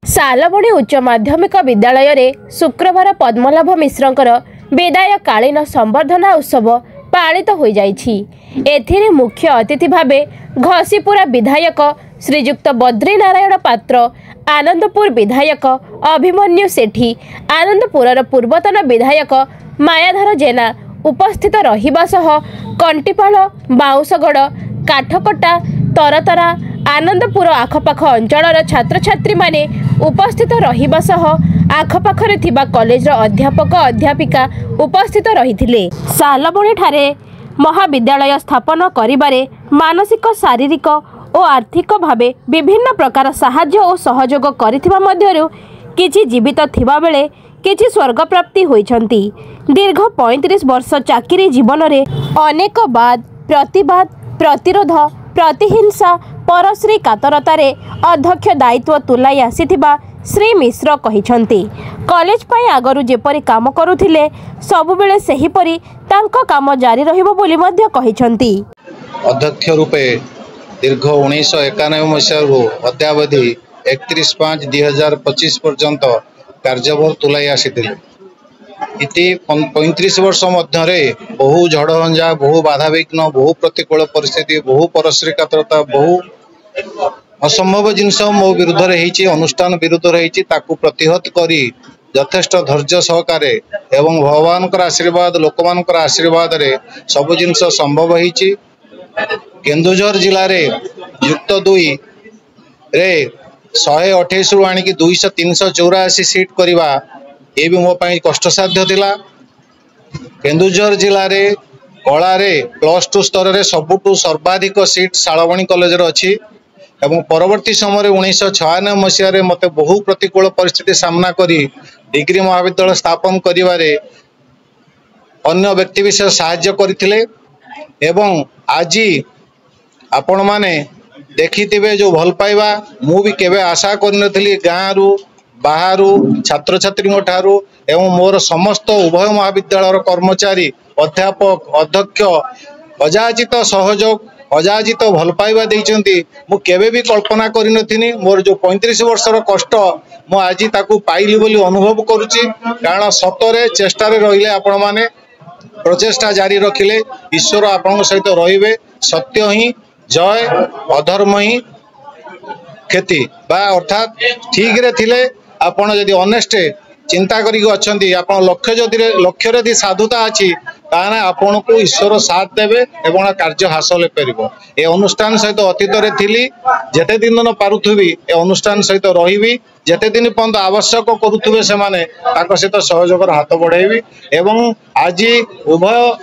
सालबणी उच्च माध्यमिक विद्यालय रे शुक्रवार पद्मनाभ मिश्रंकर विदायकालीन संबर्धना उत्सव पालित हो जाइछि। एथिरे मुख्य अतिथि भावे घसीपुरा विधायक श्रीजुक्त बद्रीनारायण पात्र, आनंदपुर विधायक अभिमन्यु सेठी, आनंदपुरर पूर्वतन विधायक मायाधर जेना उपस्थित रहिबा सह कंटीपाल, बाउंसगड़, काठकटा, तरतरा, आनंदपुर आखपाख अंचलर छात्र छात्री माने उपस्थित रहिबा सह आखपाखरे थिबा कॉलेजर अध्यापक अध्यापिका उपस्थित रहिथिले। सालबणी ठारे महाविद्यालय स्थापन करिबारे मानसिक, शारीरिक और आर्थिक भावे विभिन्न प्रकार साहाय्य और सहयोग करिथिबा मध्यरु किछि जीवित थिबा बेले किछि स्वर्ग प्राप्ति होइछंती। दीर्घ 35 वर्ष चाकरी जीवन रे अनेक बाद, प्रतिवाद, प्रतिरोध, प्रतिहिंसा, परश्री कातरतारे अध्यक्ष दायित्व तुलाई आसीथिबा श्री मिश्र कहिछंती। कॉलेज पई आगरु जेपरि काम करुथिले सबुबेले सेहीपरि तांको काम जारी रहिबो बोली मध्य कहिछंती। अध्यक्ष रूपे दीर्घ 1991 मसीह अद्यावधि 31/5/2025 पर्यंत कार्यभार तुलाई आसीथिले। इति 35 वर्ष मध्य बहु झड़हंजा, बहु बाधाविघ्न, बहु प्रतिकूल परिस्थिति, बहु परश्री कातरता, बहु असंभव जिनस मो विरुद्ध रही, अनुष्ठान विरुद्ध रही, प्रतिहत करी यथेष्ट धैर्य सहकारे एवं भगवान आशीर्वाद, लोक मान आशीर्वाद रे सब जिनस संभव होईची। केन्दुझर जिले में युक्त 2 रे 128 रु आणिकी 200-384 सीट करवा ये भी मो पाई कष्टसाध्य थिला। केन्दुझर जिले में कला +2 स्तर में सबुठु सर्वाधिक सीट सालबणी कॉलेज अच्छी। एवं परवर्ती समय 1996 मसीह मत बहु प्रतिकूल परिस्थिति सामना करी डिग्री महाविद्यालय स्थापन करिवारे अन्य व्यक्ति विशेष साहाय्य करथिले। एवं आज आपण माने देखिथिबे जो भल पाइबा मु भी केबे आशा करनथली। गाँ रु बाहरु छात्र छात्री ठारू एवं मोर समस्त उभय महाविद्यालय कर्मचारी, अध्यापक, अध्यक्ष अजाचित सहयोग, अजाचित भल पाइबा देइचंती। मु केबे भी कल्पना करिनथिनी। मोर जो 35 वर्षर कष्ट मु आज ताकू पाइली बोली अनुभव करुची। कारण सतरे चेष्टारे रहिले आपण माने प्रचेष्टा जारी रखिले ईश्वर आपण सहित रहिबे। सत्य ही जय, अधर्म ही क्षति बा अर्थात ठीक रे थिले आपण जदि ऑनेस्ट चिंता करी अछंती, आपण लक्ष्य रे साधुता अछि ताने आपण को ईश्वर साथ देबे एवं कार्य हासिल करिवो। ए अनुष्ठान सहित अतीत रे थिली, जेते दिन न पारुथबी ए अनुष्ठान सहित रहिबी। जेते दिन पर्यंत आवश्यक करुथबे से माने ताको सहित सहयोगर हाथ बढ़ाइबी। एवं आज उभय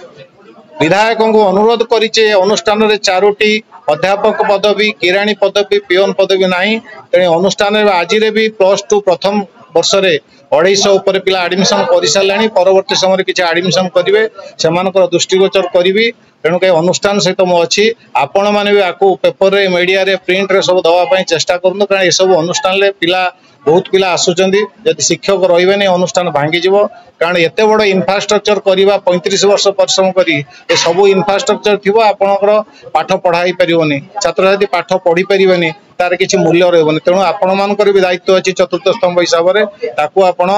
विधायक को अनुरोध करिचे अनुष्ठान रे 4टी अध्यापक पदवी, किराणी पदवी, पियोन पदवी नाही। तेणे अनुष्ठान आज भी +2 प्रथम वर्ष रे 250 उपर पिला एडमिशन कर सारे। परवर्ती समय किसी एडमिशन करेंगे से दृष्टिगोचर करी। तेणु कहीं अनुष्ठान सहित मु अच्छी। आपण मैंने भी आपको पेपर रे, मीडिया रे, प्रिंट रे सब दवाई चेष्टा करूँ। कारण ये सब अनुष्ठान पिला बहुत पिला आसुचंदी। यदि शिक्षक रहिबे नहीं अनुष्ठान भांगी जीवो। कारण एते बड़ इंफ्रास्ट्रक्चर करवा 35 वर्ष परिश्रम करी ए सब इंफ्रास्ट्रक्चर थिबो आपनकर पाठ पढ़ाई परिबनी, छात्र छात्री पाठ पढ़ी परिबनी, तार किछि मूल्य रहबनी। तेणु आपण मानकर भी दायित्व अछि चतुर्थ स्तंभ हिसाब रे ताकू आपण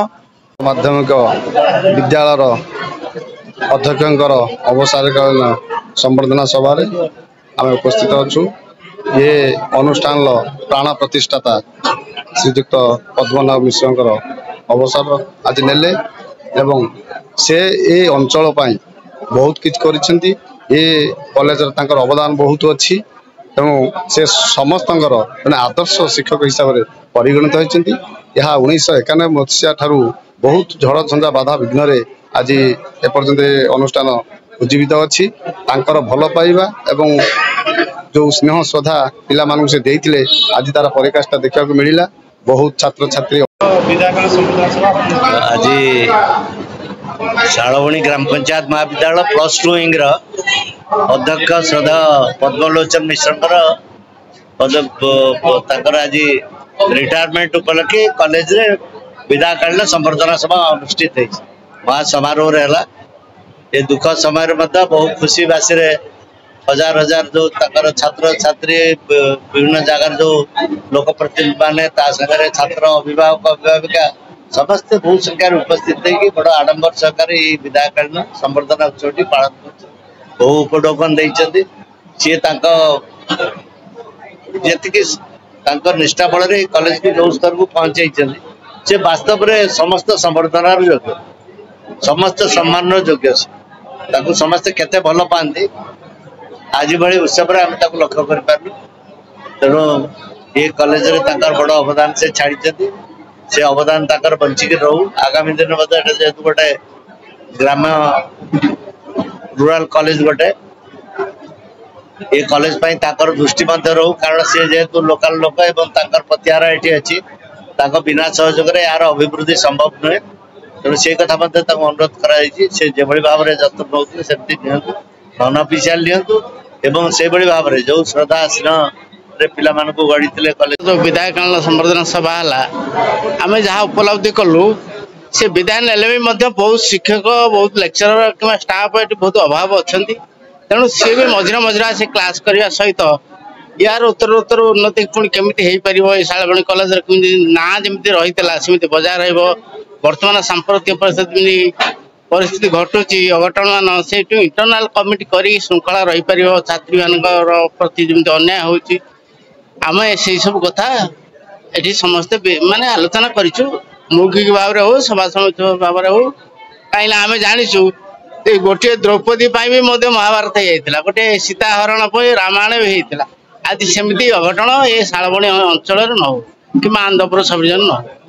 माध्यमिक विद्यालयर अध्यक्षकर अवसरकालीन संबर्धना सभा आम उपस्थित अच्छु। ये अनुष्ठान प्राण प्रतिष्ठाता श्रीजुक्त पद्मनाभ मिश्रंकर अवसर आज नेले एवं से ए अंचल पाई बहुत किछ करिसेंती। ए कॉलेज तांकर अवदान बहुत अच्छी। तेणु से समस्तंकर माने आदर्श शिक्षक हिसाब से परिगणित होइसेंती। यह 1991 मसीहा ठारू बहुत झड़ झंझा बाधा विघ्न आज एपर्यंत अनुष्ठान उज्जीवित अच्छी। तांकर भल पाइबा एवं जो स्नेह श्रद्धा पिला मानू से देइथिले आज तार परिकाष्ठा देखा मिला। बहुत छात्र छात्री आज सालबणी ग्राम पंचायत महाविद्यालय +2 विंग अध्यक्ष श्रद्धा पद्मलोचन मिश्रंकर आज रिटायरमेंट उपलक्षे कॉलेज रे विदायकालीन संबर्धना सभा अनुष्ठित महा समारोह है। ये दुख समय बहुत खुशी बासी हजार हजार जो छात्र छात्री विभिन्न जगार जो लोक प्रतिनिधि माने सागर छात्र अभिभावक अभिभाविका समस्ते बहु संख्यार उपस्थित होगी बड़ आडंबर सहकार विधायकालीन संबर्धना उत्सव पालन कर बहु उपढौकन सी जी निष्ठा बल कॉलेज की जो स्तर को पहुंचाई से वास्तव में समस्त संबर्धनार योग्य समस्त सम्मान योग्य समस्ते केते भल पाती आज भाई उत्सव आम लक्ष्य कर तेणु ये कॉलेज बड़ अवदान से छाड़ी से अवदान बंचिक रहू आगामी दिन जेहेतु गोटे ग्राम रूराल कॉलेज गोटे ये कॉलेज दृष्टि रहू कारण सी जेहेतु लोकल लोक एवं प्रतिहार ये अच्छी बिना सहयोग यार अभिवृद्धि संभव नुहे तेणु से कथा अनुरोध कर भाव में जत्न नौते सेमती नियंतु नन अफिशियाल नियंतु एवं से भाव में जो श्रद्धा स्नेह पिला गढ़ी कॉलेज जो विधायकालीन संबर्धना सभा है आम जहाँ उपलब्धि कलु से विदाय ने बहुत शिक्षक बहुत लेक्चरर कि स्टाफ ये बहुत अभाव अच्छा तेणु सी भी मझे मझे आसे क्लास करने सहित यार उत्तर उत्तर उन्नति पुणी केमी हो पार शालबणी कॉलेज ना जमी रही सेमती बजाय रर्तमान सांप्रतिक परिस्थिति घटुची अघटन मान से इंटरनाल कमिटी कर श्रृंखला रही पार छात्री मान प्रति जमी अन्याय होती आम से सब कथा ये समस्ते माने आलोचना करूँ मौखिक भाव में हो सभा समिति भाव में हो कहीं आम जाचु गोटे द्रौपदी भी महाभारत होता गोटे सीता हरण रामायण भी होता आज सेमती अघटन ये शालबणी अंचल न हो कि आनंदपुर सब न हो।